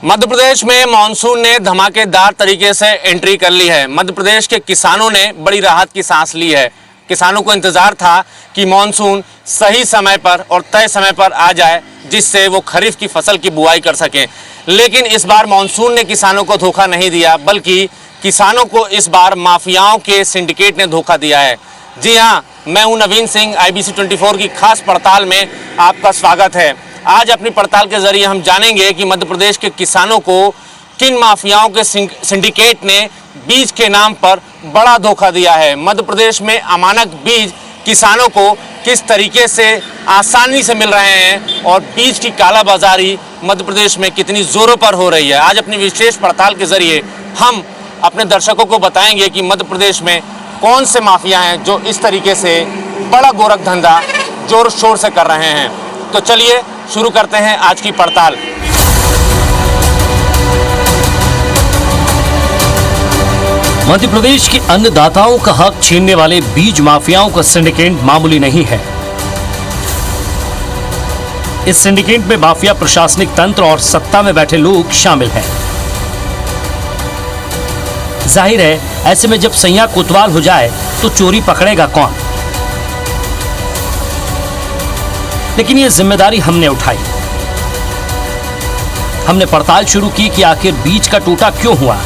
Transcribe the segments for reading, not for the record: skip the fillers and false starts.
मध्य प्रदेश में मानसून ने धमाकेदार तरीके से एंट्री कर ली है। मध्य प्रदेश के किसानों ने बड़ी राहत की सांस ली है। किसानों को इंतजार था कि मानसून सही समय पर और तय समय पर आ जाए, जिससे वो खरीफ की फसल की बुआई कर सकें। लेकिन इस बार मानसून ने किसानों को धोखा नहीं दिया, बल्कि किसानों को इस बार माफियाओं के सिंडिकेट ने धोखा दिया है। जी हाँ, मैं हूं नवीन सिंह। IBC 24 की खास पड़ताल में आपका स्वागत है। आज अपनी पड़ताल के जरिए हम जानेंगे कि मध्य प्रदेश के किसानों को किन माफियाओं के सिंडिकेट ने बीज के नाम पर बड़ा धोखा दिया है। मध्य प्रदेश में अमानक बीज किसानों को किस तरीके से आसानी से मिल रहे हैं और बीज की कालाबाजारी मध्य प्रदेश में कितनी जोरों पर हो रही है। आज अपनी विशेष पड़ताल के जरिए हम अपने दर्शकों को बताएंगे कि मध्य प्रदेश में कौन से माफिया हैं जो इस तरीके से बड़ा गोरख धंधा जोर शोर से कर रहे हैं। तो चलिए शुरू करते हैं आज की पड़ताल। मध्य प्रदेश के अन्नदाताओं का हक छीनने वाले बीज माफियाओं का सिंडिकेट मामूली नहीं है। इस सिंडिकेट में माफिया प्रशासनिक तंत्र और सत्ता में बैठे लोग शामिल हैं। जाहिर है, ऐसे में जब सैया कोतवाल हो जाए तो चोरी पकड़ेगा कौन। लेकिन यह जिम्मेदारी हमने उठाई। हमने पड़ताल शुरू की कि आखिर बीज का टूटा क्यों हुआ।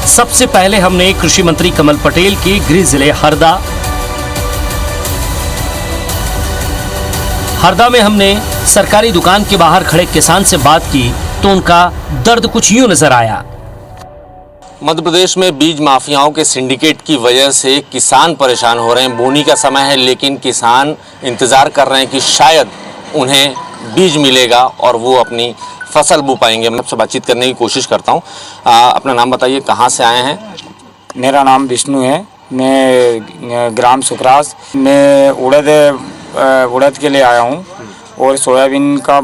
सबसे पहले हमने कृषि मंत्री कमल पटेल के गृह जिले हरदा में हमने सरकारी दुकान के बाहर खड़े किसान से बात की तो उनका दर्द कुछ यूं नजर आया। मध्य प्रदेश में बीज माफियाओं के सिंडिकेट की वजह से किसान परेशान हो रहे हैं। बोनी का समय है, लेकिन किसान इंतज़ार कर रहे हैं कि शायद उन्हें बीज मिलेगा और वो अपनी फसल बो पाएंगे। मैं आपसे बातचीत करने की कोशिश करता हूँ। अपना नाम बताइए, कहाँ से आए हैं? मेरा नाम विष्णु है। मैं ग्राम सुखराज में उड़द के लिए आया हूँ और सोयाबीन का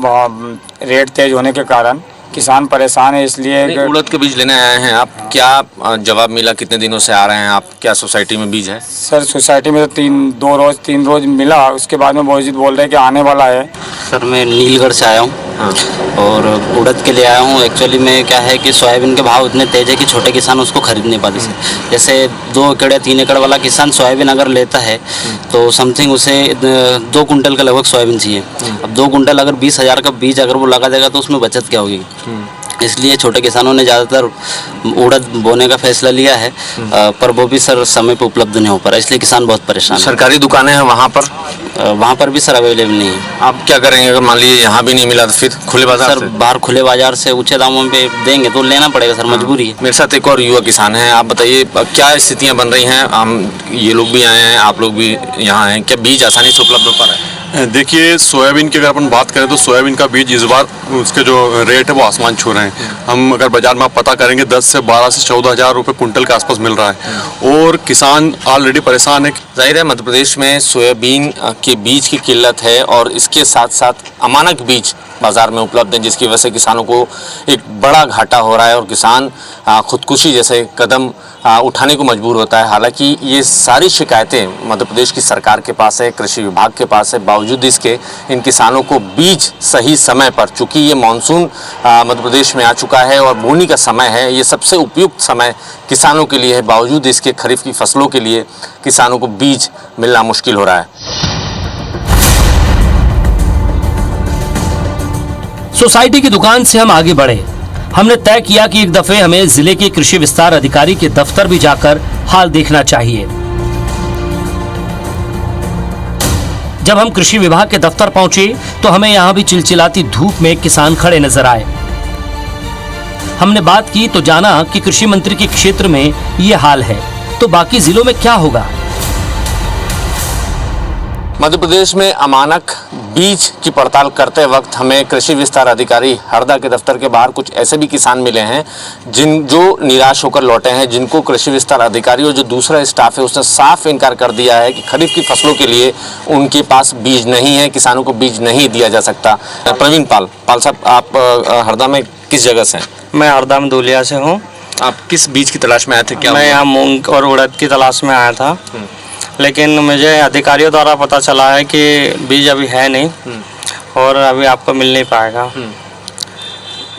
रेट तेज होने के कारण किसान परेशान है। इसलिए उड़द के बीज लेने आए हैं आप। क्या जवाब मिला? कितने दिनों से आ रहे हैं आप? क्या सोसाइटी में बीज है? सर सोसाइटी में तो 3 रोज मिला। उसके बाद में बहुत बोल रहे हैं कि आने वाला है। सर मैं नीलगढ़ से आया हूँ। हाँ। और उड़द के लिए आया हूँ। एक्चुअली में क्या है कि सोयाबीन के भाव इतने तेज है कि छोटे किसान उसको खरीद नहीं पाते। जैसे 2 एकड़ या 3 एकड़ वाला किसान सोयाबीन अगर लेता है तो समथिंग उसे 2 कुंटल का लगभग सोयाबीन चाहिए। अब 2 कुंटल अगर 20,000 का बीज अगर वो लगा देगा तो उसमें बचत क्या होगी। इसलिए छोटे किसानों ने ज़्यादातर उड़द बोने का फैसला लिया है, पर वो भी सर समय पर उपलब्ध नहीं हो पा रहा, इसलिए किसान बहुत परेशान है। सरकारी दुकानें हैं वहाँ पर? वहाँ पर भी सर अवेलेबल नहीं है। आप क्या करेंगे अगर मान लीजिए यहाँ भी नहीं मिला तो फिर खुले बाजार सर बाहर खुले बाजार से ऊंचे दामों पे देंगे तो लेना पड़ेगा सर, मजबूरी है। मेरे साथ एक और युवा किसान हैं। आप बताइए क्या स्थितियाँ बन रही हैं? हम ये लोग भी आए हैं, आप लोग भी यहाँ हैं। क्या बीज आसानी से उपलब्ध हो पा रहा है? देखिए, सोयाबीन की अगर अपन बात करें तो सोयाबीन का बीज इस बार उसके जो रेट है वो आसमान छू रहे हैं। हम अगर बाजार में आप पता करेंगे 10 से 12 से 14 हज़ार रुपये कुंटल के आसपास मिल रहा है और किसान ऑलरेडी परेशान है। जाहिर है मध्य प्रदेश में सोयाबीन के बीज की किल्लत है और इसके साथ साथ अमानक बीज बाज़ार में उपलब्ध है, जिसकी वजह से किसानों को एक बड़ा घाटा हो रहा है और किसान खुदकुशी जैसे कदम उठाने को मजबूर होता है। हालांकि ये सारी शिकायतें मध्य प्रदेश की सरकार के पास है, कृषि विभाग के पास है। बावजूद इसके इन किसानों को बीज सही समय पर, चूँकि ये मानसून मध्य प्रदेश में आ चुका है और बोनी का समय है, ये सबसे उपयुक्त समय किसानों के लिए है। बावजूद इसके खरीफ की फसलों के लिए किसानों को बीज मिलना मुश्किल हो रहा है। सोसाइटी की दुकान से हम आगे बढ़े। हमने तय किया कि एक दफे हमें जिले के कृषि विस्तार अधिकारी के दफ्तर भी जाकर हाल देखना चाहिए। जब हम कृषि विभाग के दफ्तर पहुंचे तो हमें यहां भी चिलचिलाती धूप में किसान खड़े नजर आए। हमने बात की तो जाना कि कृषि मंत्री के क्षेत्र में यह हाल है, तो बाकी जिलों में क्या होगा। मध्य प्रदेश में अमानक बीज की पड़ताल करते वक्त हमें कृषि विस्तार अधिकारी हरदा के दफ्तर के बाहर कुछ ऐसे भी किसान मिले हैं जो निराश होकर लौटे हैं, जिनको कृषि विस्तार अधिकारी और जो दूसरा स्टाफ है उसने साफ इनकार कर दिया है कि खरीफ की फसलों के लिए उनके पास बीज नहीं है, किसानों को बीज नहीं दिया जा सकता। प्रवीण पाल साहब, आप हरदा में किस जगह से हैं? मैं हरदा में दूलिया से हूँ। आप किस बीज की तलाश में आए थे? क्या मैं यहाँ मूंग और उड़द की तलाश में आया था, लेकिन मुझे अधिकारियों द्वारा पता चला है कि बीज अभी है नहीं और अभी आपको मिल नहीं पाएगा।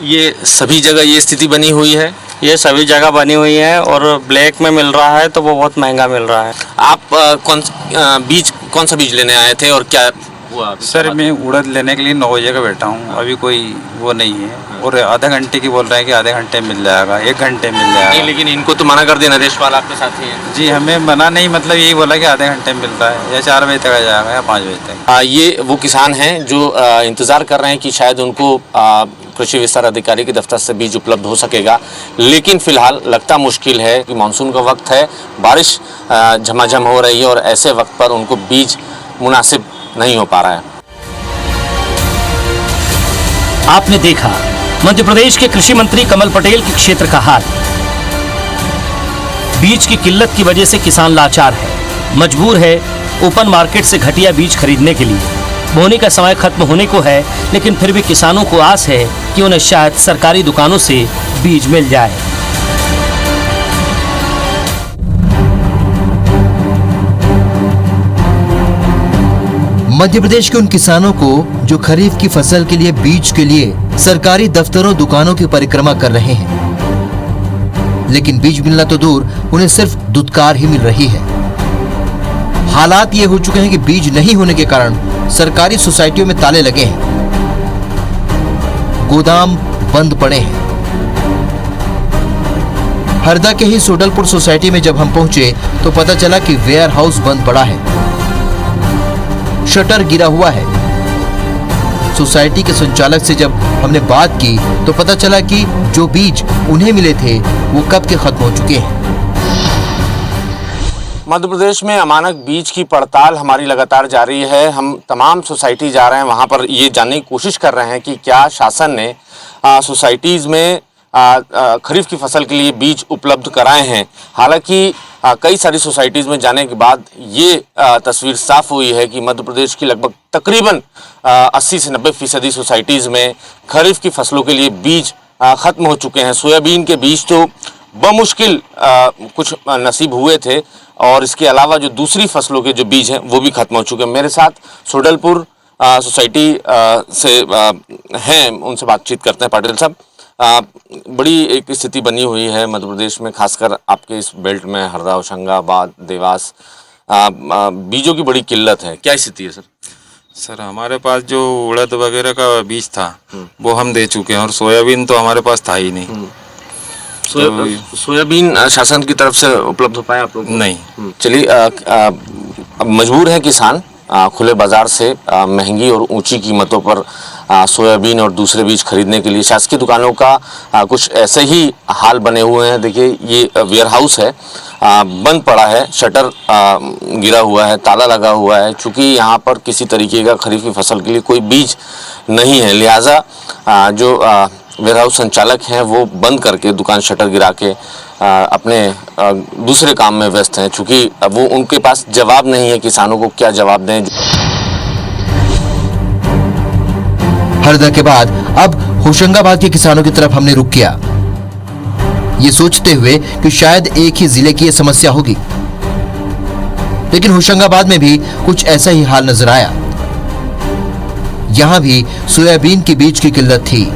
ये सभी जगह ये स्थिति बनी हुई है। ये सभी जगह बनी हुई है और ब्लैक में मिल रहा है तो वो बहुत महंगा मिल रहा है। आप कौन सा बीज लेने आए थे और क्या हुआ अभी? सर मैं उड़द लेने के लिए 9 बजे का बैठा हूँ, अभी कोई वो नहीं है और आधे घंटे की बोल रहे हैं कि आधे घंटे में मिल जाएगा, 1 घंटे में मिल नहीं, जाएगा। लेकिन इनको तो मना कर दिया नरेश पाल आपके साथी हैं। जी हमें मना नहीं, मतलब यही बोला कि आधे घंटे में मिलता है, या 4 बजे तक आ जाएगा या 5 बजे तक। ये वो किसान हैं जो इंतज़ार कर रहे हैं कि शायद उनको कृषि विस्तार अधिकारी के दफ्तर से बीज उपलब्ध हो सकेगा, लेकिन फिलहाल लगता मुश्किल है कि मानसून का वक्त है, बारिश झमाझम हो रही है और ऐसे वक्त पर उनको बीज मुनासिब नहीं हो पा रहा है। आपने देखा मध्य प्रदेश के कृषि मंत्री कमल पटेल के क्षेत्र का हाल। बीज की किल्लत की वजह से किसान लाचार है, मजबूर है ओपन मार्केट से घटिया बीज खरीदने के लिए। बोने का समय खत्म होने को है, लेकिन फिर भी किसानों को आस है कि उन्हें शायद सरकारी दुकानों से बीज मिल जाए। मध्य प्रदेश के उन किसानों को जो खरीफ की फसल के लिए बीज के लिए सरकारी दफ्तरों दुकानों की परिक्रमा कर रहे हैं, लेकिन बीज मिलना तो दूर, उन्हें सिर्फ दुत्कार ही मिल रही है। हालात ये हो चुके हैं कि बीज नहीं होने के कारण सरकारी सोसाइटियों में ताले लगे हैं, गोदाम बंद पड़े हैं। हरदा के ही सोडलपुर सोसाइटी में जब हम पहुंचे तो पता चला कि वेयर हाउस बंद पड़ा है, शटर गिरा हुआ है। सोसाइटी के संचालक से जब हमने बात की तो पता चला कि जो बीज उन्हें मिले थे वो कब के खत्म हो चुके हैं। मध्य प्रदेश में अमानक बीज की पड़ताल हमारी लगातार जारी है। हम तमाम सोसाइटी जा रहे हैं, वहां पर ये जानने की कोशिश कर रहे हैं कि क्या शासन ने सोसाइटीज़ में खरीफ की फसल के लिए बीज उपलब्ध कराए हैं। हालांकि कई सारी सोसाइटीज़ में जाने के बाद ये तस्वीर साफ हुई है कि मध्य प्रदेश की लगभग तकरीबन 80 से 90% सोसाइटीज़ में खरीफ की फसलों के लिए बीज ख़त्म हो चुके हैं। सोयाबीन के बीज तो बमुश्किल कुछ नसीब हुए थे और इसके अलावा जो दूसरी फसलों के जो बीज हैं वो भी ख़त्म हो चुके हैं। मेरे साथ सोडलपुर सोसाइटी से हैं, उनसे बातचीत करते हैं। पाटिल साहब, बड़ी एक स्थिति बनी हुई है मध्य प्रदेश में, खासकर आपके इस बेल्ट में हरदा, होशंगाबाद, देवास, बीजों की बड़ी किल्लत है। क्या स्थिति है सर? सर हमारे पास जो उड़द वगैरह का बीज था वो हम दे चुके हैं और सोयाबीन तो हमारे पास था ही नहीं। सोयाबीन शासन की तरफ से उपलब्ध हो पाया आप लोग? नहीं। चलिए, अब मजबूर है किसान खुले बाजार से महंगी और ऊंची कीमतों पर सोयाबीन और दूसरे बीज खरीदने के लिए। शासकीय दुकानों का कुछ ऐसे ही हाल बने हुए हैं। देखिए, ये वेयर हाउस है, बंद पड़ा है, शटर गिरा हुआ है, ताला लगा हुआ है। चूँकि यहाँ पर किसी तरीके का खरीफ की फसल के लिए कोई बीज नहीं है, लिहाजा जो वेयर हाउस संचालक हैं वो बंद करके दुकान शटर गिरा के अपने दूसरे काम में व्यस्त हैं। चूँकि वो उनके पास जवाब नहीं है, किसानों को क्या जवाब दें। हरदा के बाद अब होशंगाबाद के किसानों की तरफ हमने रुख किया, ये सोचते हुए कि शायद एक ही जिले की ये समस्या होगी, लेकिन होशंगाबाद में भी कुछ ऐसा ही हाल नजर आया। यहां भी सोयाबीन के बीज की किल्लत थी।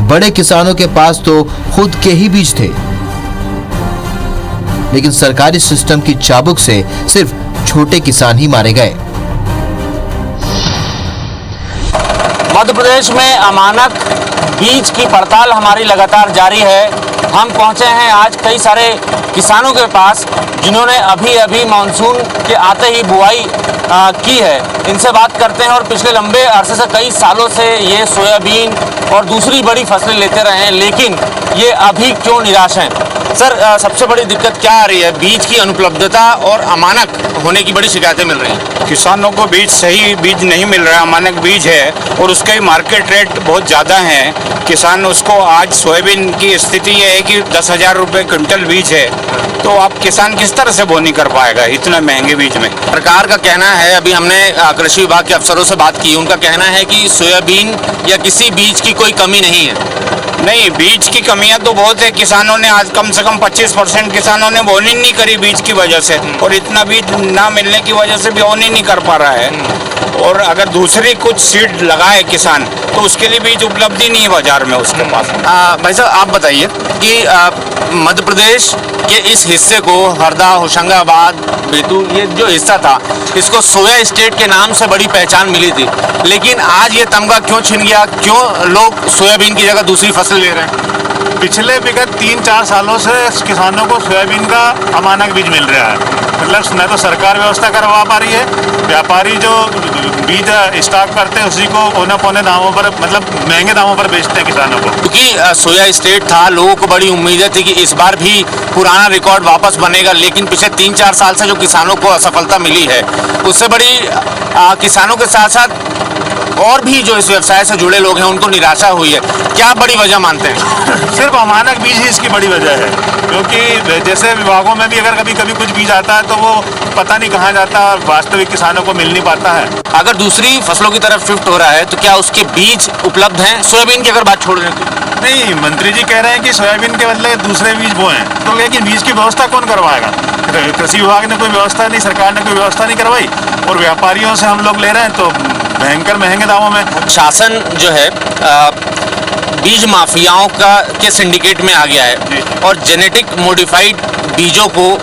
बड़े किसानों के पास तो खुद के ही बीज थे, लेकिन सरकारी सिस्टम की चाबुक से सिर्फ छोटे किसान ही मारे गए। मध्य प्रदेश में अमानक बीज की पड़ताल हमारी लगातार जारी है। हम पहुंचे हैं आज कई सारे किसानों के पास जिन्होंने अभी अभी मानसून के आते ही बुआई की है। इनसे बात करते हैं और पिछले लंबे अरसे से, कई सालों से ये सोयाबीन और दूसरी बड़ी फसलें लेते रहे हैं, लेकिन ये अभी क्यों निराश हैं? सर, सबसे बड़ी दिक्कत क्या आ रही है? बीज की अनुपलब्धता और अमानक होने की बड़ी शिकायतें मिल रही हैं। किसानों को बीज, सही बीज नहीं मिल रहा है, अमानक बीज है और उसके मार्केट रेट बहुत ज़्यादा है। किसान उसको, आज सोयाबीन की स्थिति ये है कि 10,000 रुपये क्विंटल बीज है, तो आप किसान किस तरह से बोनी कर पाएगा इतने महंगे बीज में? सरकार का कहना है, अभी हमने कृषि विभाग के अफसरों से बात की, उनका कहना है कि सोयाबीन या किसी बीज की कोई कमी नहीं है। नहीं, बीज की कमियां तो बहुत है। किसानों ने आज कम से कम 25% किसानों ने बोनी नहीं करी बीज की वजह से, और इतना बीज ना मिलने की वजह से बोनी नहीं कर पा रहा है। और अगर दूसरी कुछ सीड लगाए किसान तो उसके लिए बीज उपलब्ध ही नहीं है बाजार में उसके पास। भाई साहब आप बताइए कि मध्य प्रदेश के इस हिस्से को हरदा, होशंगाबाद, बैतूल, ये जो हिस्सा था इसको सोया स्टेट के नाम से बड़ी पहचान मिली थी, लेकिन आज ये तमगा क्यों छिन गया? क्यों लोग सोयाबीन की जगह दूसरी फसल ले रहे हैं? पिछले विगत 3-4 सालों से किसानों को सोयाबीन का अमानक बीज मिल रहा है। मतलब न तो सरकार व्यवस्था करवा पा रही है, व्यापारी जो बीज स्टॉक करते हैं उसी को औने पौने दामों पर, मतलब महंगे दामों पर बेचते हैं किसानों को। क्योंकि सोया स्टेट था, लोगों को बड़ी उम्मीदें थी कि इस बार भी पुराना रिकॉर्ड वापस बनेगा, लेकिन पिछले 3-4 साल से जो किसानों को असफलता मिली है उससे बड़ी किसानों के साथ साथ और भी जो इस व्यवसाय से जुड़े लोग हैं उनको निराशा हुई है। क्या बड़ी वजह मानते हैं? सिर्फ अमानक बीज ही इसकी बड़ी वजह है, क्योंकि जैसे विभागों में भी अगर कभी कभी कुछ बीज आता है तो वो पता नहीं कहाँ जाता, वास्तविक किसानों को मिल नहीं पाता है। अगर दूसरी फसलों की तरफ शिफ्ट हो रहा है तो क्या उसके बीज उपलब्ध हैं? सोयाबीन की अगर बात छोड़ दें तो नहीं, मंत्री जी कह रहे हैं कि सोयाबीन के बदले दूसरे बीज बोएं, तो लेकिन बीज की व्यवस्था कौन करवाएगा? कृषि विभाग ने कोई व्यवस्था नहीं, सरकार ने कोई व्यवस्था नहीं करवाई, और व्यापारियों से हम लोग ले रहे हैं तो भयंकर महंगे दामों में। शासन जो है बीज माफियाओं के सिंडिकेट में आ गया है और जेनेटिक मॉडिफाइड बीजों को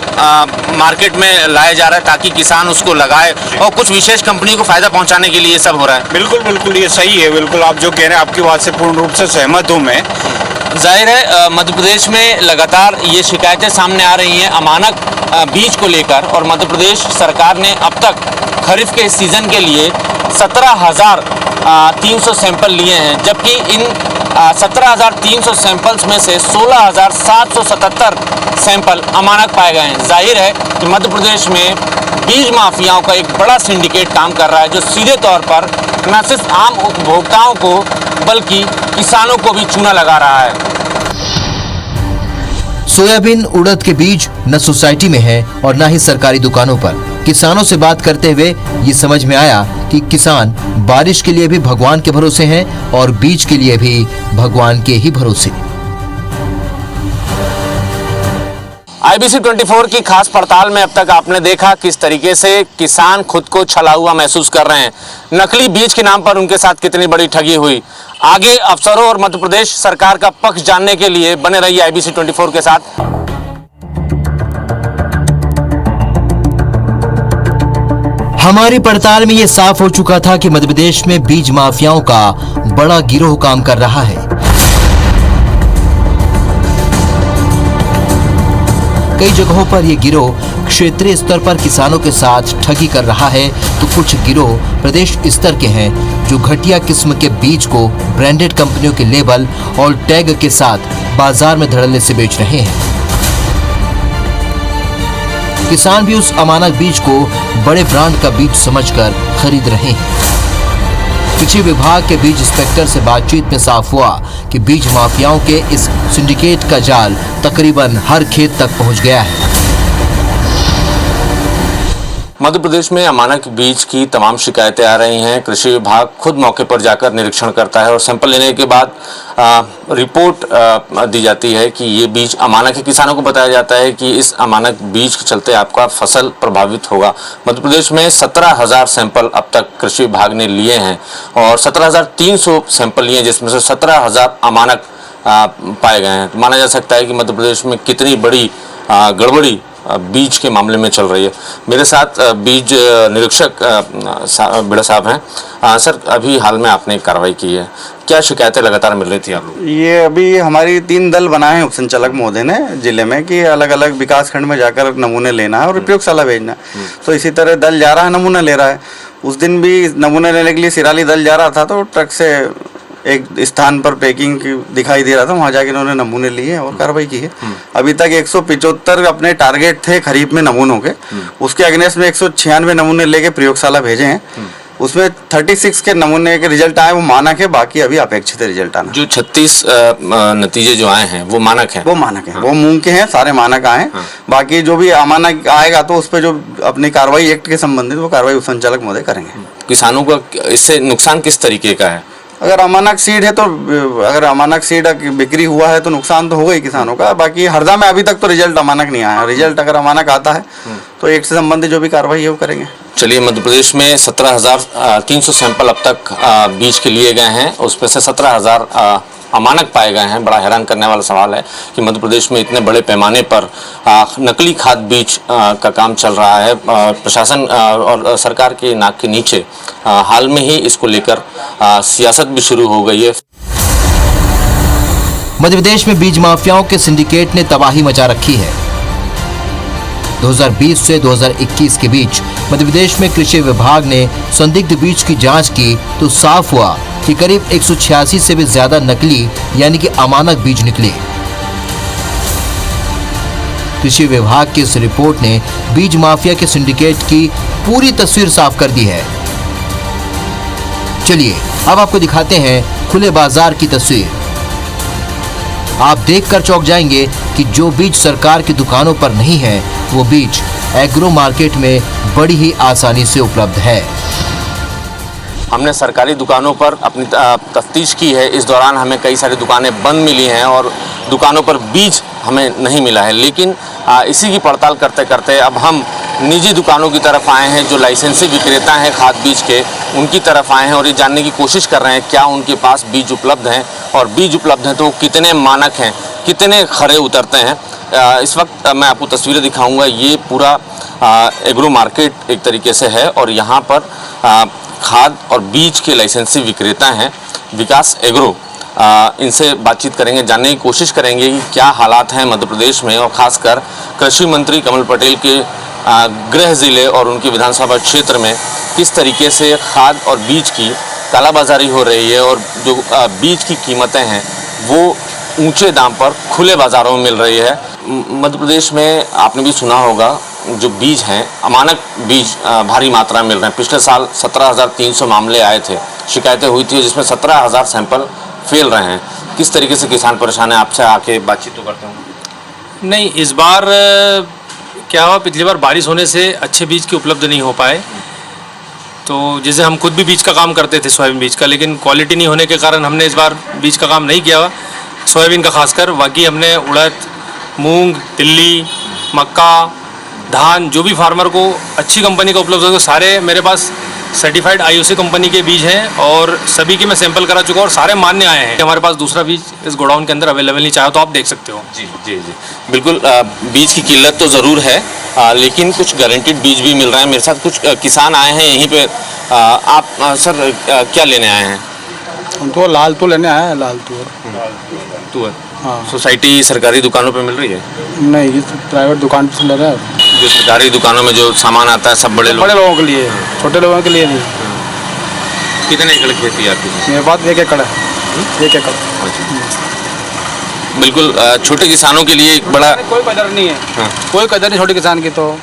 मार्केट में लाया जा रहा है ताकि किसान उसको लगाए, और कुछ विशेष कंपनी को फायदा पहुंचाने के लिए ये सब हो रहा है। बिल्कुल बिल्कुल ये सही है, बिल्कुल आप जो कह रहे हैं आपकी बात से पूर्ण रूप से सहमत हूँ मैं। जाहिर है मध्य प्रदेश में लगातार ये शिकायतें सामने आ रही हैं अमानक बीज को लेकर, और मध्य प्रदेश सरकार ने अब तक खरीफ के सीजन के लिए 17,300 सैंपल लिए हैं, जबकि इन 17,300 सैंपल्स में से 16,777 सैंपल अमानक पाए गए हैं। जाहिर है कि मध्य प्रदेश में बीज माफियाओं का एक बड़ा सिंडिकेट काम कर रहा है, जो सीधे तौर पर न सिर्फ आम उपभोक्ताओं को बल्कि किसानों को भी चूना लगा रहा है। सोयाबीन उड़द के बीज न सोसाइटी में है और न ही सरकारी दुकानों पर। किसानों से बात करते हुए ये समझ में आया कि किसान बारिश के लिए भी भगवान के भरोसे हैं और बीज के लिए भी भगवान के ही भरोसे। IBC 24 की खास पड़ताल में अब तक आपने देखा किस तरीके से किसान खुद को छला हुआ महसूस कर रहे हैं। नकली बीज के नाम पर उनके साथ कितनी बड़ी ठगी हुई। आगे अफसरों और मध्य प्रदेश सरकार का पक्ष जानने के लिए बने रहिए IBC 24 के साथ। हमारी पड़ताल में ये साफ हो चुका था कि मध्य प्रदेश में बीज माफियाओं का बड़ा गिरोह काम कर रहा है। कई जगहों पर ये गिरोह क्षेत्रीय स्तर पर किसानों के साथ ठगी कर रहा है, तो कुछ गिरोह प्रदेश स्तर के हैं जो घटिया किस्म के बीज को ब्रांडेड कंपनियों के लेबल और टैग के साथ बाजार में धड़ल्ले से बेच रहे हैं। किसान भी उस अमानक बीज को बड़े ब्रांड का बीज समझकर खरीद रहे हैं। कृषि विभाग के बीज इंस्पेक्टर से बातचीत में साफ हुआ कि बीज माफियाओं के इस सिंडिकेट का जाल तकरीबन हर खेत तक पहुंच गया है। मध्य प्रदेश में अमानक बीज की तमाम शिकायतें आ रही हैं। कृषि विभाग खुद मौके पर जाकर निरीक्षण करता है और सैंपल लेने के बाद रिपोर्ट दी जाती है कि ये बीज अमानक है। किसानों को बताया जाता है कि इस अमानक बीज के चलते आपका फसल प्रभावित होगा। मध्य प्रदेश में 17,000 सैंपल अब तक कृषि विभाग ने लिए हैं और 17,300 सैंपल लिए, जिसमें से 17,000 अमानक पाए गए हैं। माना जा सकता है कि मध्य प्रदेश में कितनी बड़ी गड़बड़ी बीज के मामले में चल रही है। मेरे साथ बीज निरीक्षक बिड़ा साहब हैं। सर, अभी हाल में आपने कार्रवाई की है, क्या शिकायतें लगातार मिल रही थी आप लोग? ये अभी हमारी 3 दल बनाए हैं उपसंचालक महोदय ने जिले में कि अलग अलग विकास खंड में जाकर नमूने लेना है और प्रयोगशाला भेजना है। तो इसी तरह दल जा रहा है, नमूना ले रहा है। उस दिन भी नमूने लेने के लिए सिराली दल जा रहा था तो ट्रक से एक स्थान पर पैकिंग दिखाई दे रहा था, वहाँ जाके इन्होंने नमूने लिए और कार्रवाई की है। अभी तक 175 अपने टारगेट थे खरीफ में नमूनों के, उसके अगेंस्ट में 196 नमूने लेके प्रयोगशाला भेजे हैं। उसमें 36 के नमूने के रिजल्ट आए वो मानक है, बाकी अभी अपेक्षित रिजल्ट आना। जो 36 नतीजे जो आए हैं वो मानक हैं? वो मानक हैं, वो मूंग के हैं, सारे मानक आए। बाकी जो भी अमानक आएगा तो उस पर जो अपनी कार्रवाई एक्ट के संबंधित वो कार्रवाई उपसंचालक महोदय करेंगे। किसानों का इससे नुकसान किस तरीके का है? अगर अमानक सीड है तो अगर अमानक सीड बिक्री हुआ है तो नुकसान तो होगा ही किसानों का। बाकी हरदा में अभी तक तो रिजल्ट अमानक नहीं आया। रिजल्ट अगर अमानक आता है तो एक से संबंधित जो भी कार्रवाई है वो करेंगे। चलिए, मध्य प्रदेश में 17,300 सैंपल अब तक बीज के लिए गए हैं। उस पर से 17,000 अमानक पाए गए हैं। बड़ा हैरान करने वाला सवाल है कि मध्य प्रदेश में इतने बड़े पैमाने पर नकली खाद बीज का काम चल रहा है। प्रशासन और सरकार के नाक के नीचे हाल में ही इसको लेकर सियासत भी शुरू हो गई है। मध्य प्रदेश में बीज माफियाओं के सिंडिकेट ने तबाही मचा रखी है। 2020 से 2021 के बीच मध्य प्रदेश में कृषि विभाग ने संदिग्ध बीज की जांच की तो साफ हुआ कि करीब 186 से भी ज्यादा नकली यानी कि अमानक बीज निकले। कृषि विभाग की इस रिपोर्ट ने बीज माफिया के सिंडिकेट की पूरी तस्वीर साफ कर दी है। चलिए अब आपको दिखाते हैं खुले बाजार की तस्वीर। आप देखकर चौंक जाएंगे कि जो बीज सरकार की दुकानों पर नहीं है वो बीज एग्रो मार्केट में बड़ी ही आसानी से उपलब्ध है। हमने सरकारी दुकानों पर अपनी तफ्तीश की है। इस दौरान हमें कई सारी दुकानें बंद मिली हैं और दुकानों पर बीज हमें नहीं मिला है। लेकिन इसी की पड़ताल करते करते अब हम निजी दुकानों की तरफ आए हैं। जो लाइसेंसी विक्रेता हैं खाद बीज के, उनकी तरफ आए हैं और ये जानने की कोशिश कर रहे हैं क्या उनके पास बीज उपलब्ध हैं, और बीज उपलब्ध हैं तो कितने मानक हैं, कितने खरे उतरते हैं। इस वक्त मैं आपको तस्वीरें दिखाऊंगा। ये पूरा एग्रो मार्केट एक तरीके से है और यहाँ पर खाद और बीज के लाइसेंसी विक्रेता हैं विकास एग्रो। इनसे बातचीत करेंगे, जानने की कोशिश करेंगे कि क्या हालात हैं मध्य प्रदेश में, और खासकर कृषि मंत्री कमल पटेल के गृह जिले और उनकी विधानसभा क्षेत्र में किस तरीके से खाद और बीज की कालाबाजारी हो रही है और जो बीज की कीमतें हैं वो ऊंचे दाम पर खुले बाज़ारों में मिल रही है। मध्य प्रदेश में आपने भी सुना होगा जो बीज हैं, अमानक बीज भारी मात्रा में मिल रहे हैं। पिछले साल 17,300 मामले आए थे, शिकायतें हुई थी, जिसमें 17,000 सैंपल फेल रहे हैं। किस तरीके से किसान परेशान है? आपसे आके बातचीत तो करते हूँ। नहीं, इस बार क्या हुआ, पिछली बार बारिश होने से अच्छे बीज के उपलब्ध नहीं हो पाए। तो जैसे हम खुद भी बीज का काम करते थे, सोयाबीन बीज का, लेकिन क्वालिटी नहीं होने के कारण हमने इस बार बीज का काम नहीं किया सोयाबीन का खासकर। बाकी हमने उड़द, मूंग, तिल्ली, मक्का, धान, जो भी फार्मर को अच्छी कंपनी का उपलब्ध हो, सारे मेरे पास सर्टिफाइड आईओसी कंपनी के बीज हैं और सभी के मैं सैंपल करा चुका और सारे मान्य आए हैं। हमारे पास दूसरा बीज इस गोडाउन के अंदर अवेलेबल नहीं, चाहे तो आप देख सकते हो। जी जी जी, बिल्कुल। बीज की किल्लत तो ज़रूर है, लेकिन कुछ गारंटीड बीज भी मिल रहे हैं। मेरे साथ कुछ किसान आए हैं यहीं पे। आप सर क्या लेने आए हैं? तो लाल तो लेने आए हैं, लाल तुअर। हाँ। सोसाइटी सरकारी दुकानों पे मिल रही है? नहीं, ये प्राइवेट दुकान पे से ले रहे हैं। जो सरकारी दुकानों में जो सामान आता है सब बड़े लोगों के लिए, छोटे लोगों के लिए नहीं। कितने एकड़ खेती है आपकी? मेरे पास 1 एकड़ है। 1 एकड़। बिल्कुल, छोटे किसानों के लिए एक बड़ा कोई कदर नहीं है। हाँ। कोई कदर नहीं छोटे किसान की, तो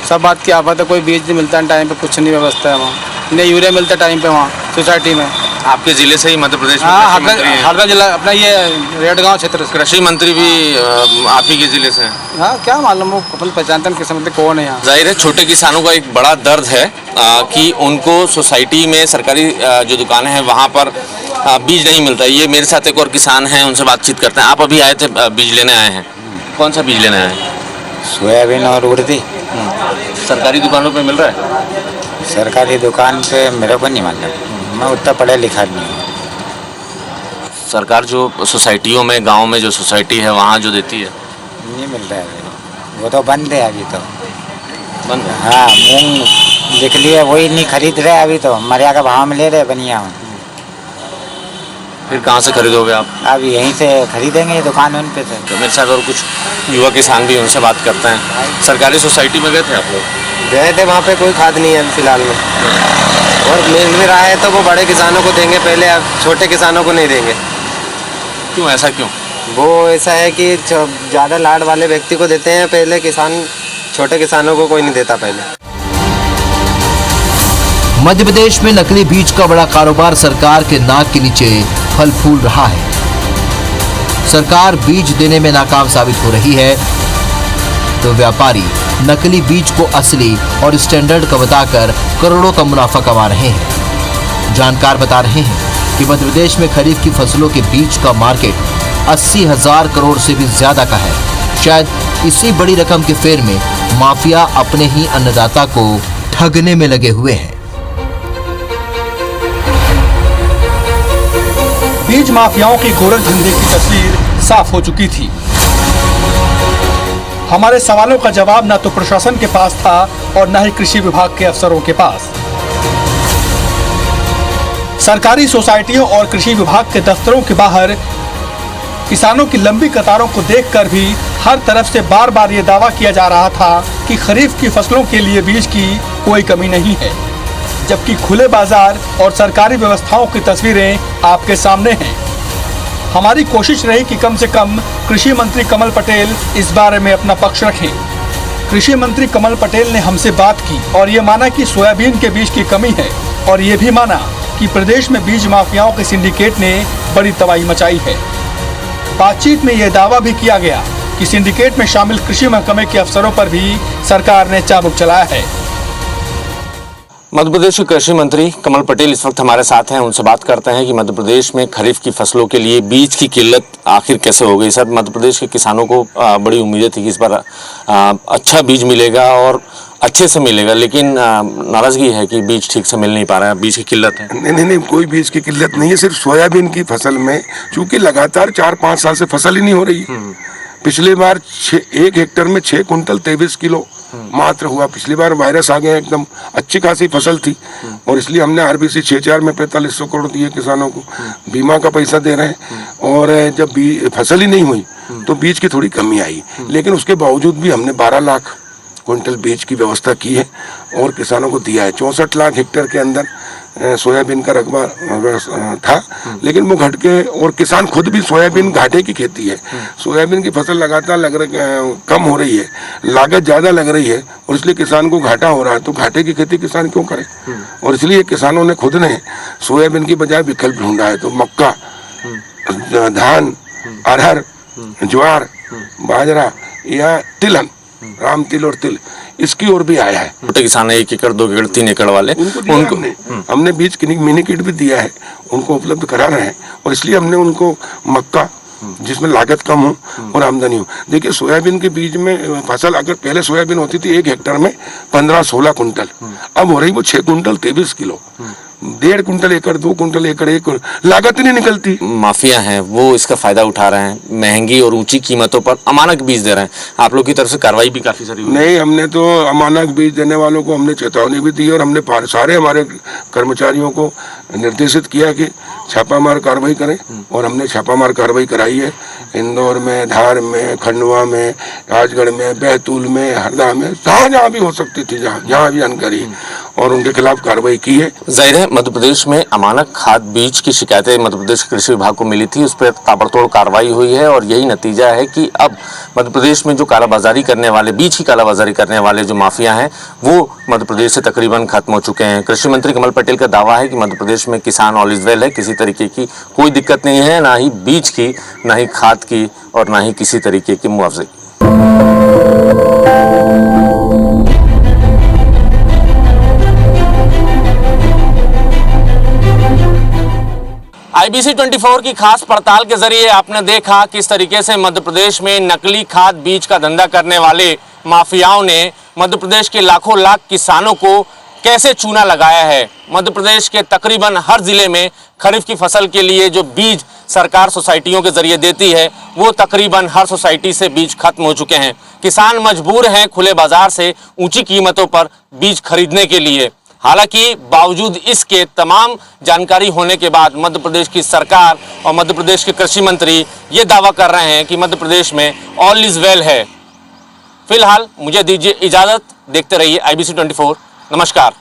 सब बात की आफत है। कोई बीज नहीं मिलता है टाइम पे, कुछ नहीं व्यवस्था है वहाँ, नहीं यूरिया मिलता टाइम पे वहाँ सोसाइटी में। आपके जिले से ही मध्य प्रदेश में? हाँ, हरदा जिला अपना ये रेडगांव क्षेत्र से। कृषि मंत्री भी आप ही के जिले से हैं? हाँ, क्या मालूम, वो अपन पहचानते हैं किस मंत्री कौन है यहाँ। जाहिर है छोटे किसानों का एक बड़ा दर्द है कि उनको सोसाइटी में सरकारी जो दुकानें हैं वहाँ पर बीज नहीं मिलता। ये मेरे साथ एक और किसान हैं, उनसे बातचीत करते हैं। आप अभी आए थे, बीज लेने आए हैं, कौन सा बीज लेने आए हैं? सोयाबीन और उड़दी। सरकारी दुकानों पे मिल रहा है? सरकारी दुकान पे मेरे को नहीं मालूम, मैं उतना पढ़ा लिखा नहीं हूँ। सरकार जो सोसाइटियों में, गांव में जो सोसाइटी है वहाँ जो देती है, नहीं मिल रहा है, वो तो बंद है अभी तो। बंद है? हाँ, मूंग देख लिया, वही नहीं खरीद रहे अभी तो, मरिया का भाव में ले रहे बनिया। फिर कहाँ से खरीदोगे आप? अब यहीं से खरीदेंगे दुकान उन पे से। तो मेरे साथ और कुछ युवा किसान भी, उनसे बात करते हैं। सरकारी सोसाइटी में गए थे आप लोग? गए थे, वहाँ पे कोई खाद नहीं है फिलहाल में, और मिल भी रहा है तो वो बड़े किसानों को देंगे पहले, अब छोटे किसानों को नहीं देंगे। क्यों, ऐसा क्यों? वो ऐसा है कि ज़्यादा लाड वाले व्यक्ति को देते हैं पहले, किसान, छोटे किसानों को कोई नहीं देता पहले। मध्य प्रदेश में नकली बीज का बड़ा कारोबार सरकार के नाक के नीचे फल फूल रहा है। सरकार बीज देने में नाकाम साबित हो रही है तो व्यापारी नकली बीज को असली और स्टैंडर्ड का बताकर करोड़ों का मुनाफा कमा रहे हैं। जानकार बता रहे हैं कि मध्य प्रदेश में खरीफ की फसलों के बीज का मार्केट 80,000 करोड़ से भी ज्यादा का है। शायद इसी बड़ी रकम के फेर में माफिया अपने ही अन्नदाता को ठगने में लगे हुए हैं। बीज माफियाओं के गोरख धंधे की तस्वीर साफ हो चुकी थी। हमारे सवालों का जवाब न तो प्रशासन के पास था और न ही कृषि विभाग के अफसरों के पास। सरकारी सोसाइटियों और कृषि विभाग के दफ्तरों के बाहर किसानों की लंबी कतारों को देखकर भी हर तरफ से बार बार ये दावा किया जा रहा था कि खरीफ की फसलों के लिए बीज की कोई कमी नहीं है, जबकि खुले बाजार और सरकारी व्यवस्थाओं की तस्वीरें आपके सामने हैं। हमारी कोशिश रही कि कम से कम कृषि मंत्री कमल पटेल इस बारे में अपना पक्ष रखें। कृषि मंत्री कमल पटेल ने हमसे बात की और ये माना कि सोयाबीन के बीज की कमी है, और ये भी माना कि प्रदेश में बीज माफियाओं के सिंडिकेट ने बड़ी तबाही मचाई है। बातचीत में यह दावा भी किया गया कि सिंडिकेट में शामिल कृषि महकमे के अफसरों पर भी सरकार ने चाबुक चलाया है। मध्य प्रदेश के कृषि मंत्री कमल पटेल इस वक्त हमारे साथ हैं। उनसे बात करते हैं कि मध्य प्रदेश में खरीफ की फसलों के लिए बीज की किल्लत आखिर कैसे हो गई। सर, मध्य प्रदेश के किसानों को बड़ी उम्मीदें थी कि इस बार अच्छा बीज मिलेगा और अच्छे से मिलेगा, लेकिन नाराजगी है कि बीज ठीक से मिल नहीं पा रहा है, बीज की किल्लत है। नहीं, कोई बीज की किल्लत नहीं है। सिर्फ सोयाबीन की फसल में चूंकि लगातार 4-5 साल से फसल ही नहीं हो रही। पिछली बार 1 हेक्टेयर में 6 कुंटल 23 किलो मात्र हुआ। पिछली बार वायरस आ गया, एकदम अच्छी खासी फसल थी और इसलिए हमने RBC 6-4 में 4500 करोड़ दिए किसानों को, बीमा का पैसा दे रहे हैं। और जब फसल ही नहीं हुई तो बीज की थोड़ी कमी आई, लेकिन उसके बावजूद भी हमने 12 लाख क्विंटल बीज की व्यवस्था की है और किसानों को दिया है। 64 लाख हेक्टेयर के अंदर सोयाबीन का रकबा था, लेकिन वो घट के, और किसान खुद भी सोयाबीन घाटे की खेती है। सोयाबीन की फसल लगातार कम हो रही है, लागत ज़्यादा लग रही है और इसलिए किसान को घाटा हो रहा है। तो घाटे की खेती किसान क्यों करे, और इसलिए किसानों ने खुद ने सोयाबीन की बजाय विकल्प ढूंढा है। तो मक्का, धान, अरहर, ज्वार, बाजरा या तिलहन, राम तिल और तिल, इसकी ओर भी आया है। छोटे किसान 1 एकड़ 2 एकड़ 3 एकड़ वाले उनको हमने बीज मिनी किट भी दिया है, उनको उपलब्ध करा रहे हैं। और इसलिए हमने उनको मक्का, जिसमें लागत कम हो और आमदनी हो। देखिए, सोयाबीन के बीज में फसल, अगर पहले सोयाबीन होती थी 1 हेक्टेयर में 15-16 कुंटल, अब हो रही वो 6 कुंटल 23 किलो, 1.5 कुंटल एकड़, 2 कुंटल एकड़, लागत ही नहीं निकलती। माफिया हैं वो इसका फायदा उठा रहे हैं, महंगी और ऊंची कीमतों पर अमानक बीज दे रहे हैं। आप लोग की तरफ से कार्रवाई भी काफी सारी हुई? नहीं, हमने तो अमानक बीज देने वालों को हमने चेतावनी भी दी और हमने सारे हमारे कर्मचारियों को निर्देशित किया कि छापामार कार्रवाई करें, और हमने छापामार कार्रवाई कराई है। इंदौर में, धार में, खंडवा में, राजगढ़ में, बैतूल में, हरदा में, जहाँ भी हो सकती थी, जहाँ भी जानकारी, और उनके खिलाफ कार्रवाई की है। जाहिर है मध्य प्रदेश में अमानक खाद बीज की शिकायतें मध्य प्रदेश कृषि विभाग को मिली थी, उस पर ताबड़तोड़ कार्रवाई हुई है और यही नतीजा है कि अब मध्य प्रदेश में जो कालाबाजारी करने वाले, बीज की कालाबाजारी करने वाले जो माफिया हैं वो मध्य प्रदेश से तकरीबन खत्म हो चुके हैं। कृषि मंत्री कमल पटेल का दावा है कि मध्य प्रदेश में किसान ऑल इज वेल है, किसी तरीके की कोई दिक्कत नहीं है, ना ही बीज की, ना ही खाद की और ना ही किसी तरीके के मुआवजे की। IBC 24 की खास पड़ताल के जरिए आपने देखा किस तरीके से मध्य प्रदेश में नकली खाद बीज का धंधा करने वाले माफियाओं ने मध्य प्रदेश के लाखों लाख किसानों को कैसे चूना लगाया है। मध्य प्रदेश के तकरीबन हर जिले में खरीफ की फसल के लिए जो बीज सरकार सोसाइटियों के जरिए देती है वो तकरीबन हर सोसाइटी से बीज खत्म हो चुके हैं। किसान मजबूर हैं खुले बाजार से ऊंची कीमतों पर बीज खरीदने के लिए। हालांकि बावजूद इसके तमाम जानकारी होने के बाद मध्य प्रदेश की सरकार और मध्य प्रदेश के कृषि मंत्री ये दावा कर रहे हैं कि मध्य प्रदेश में ऑल इज वेल है। फिलहाल मुझे दीजिए इजाजत, देखते रहिए IBC 24। नमस्कार।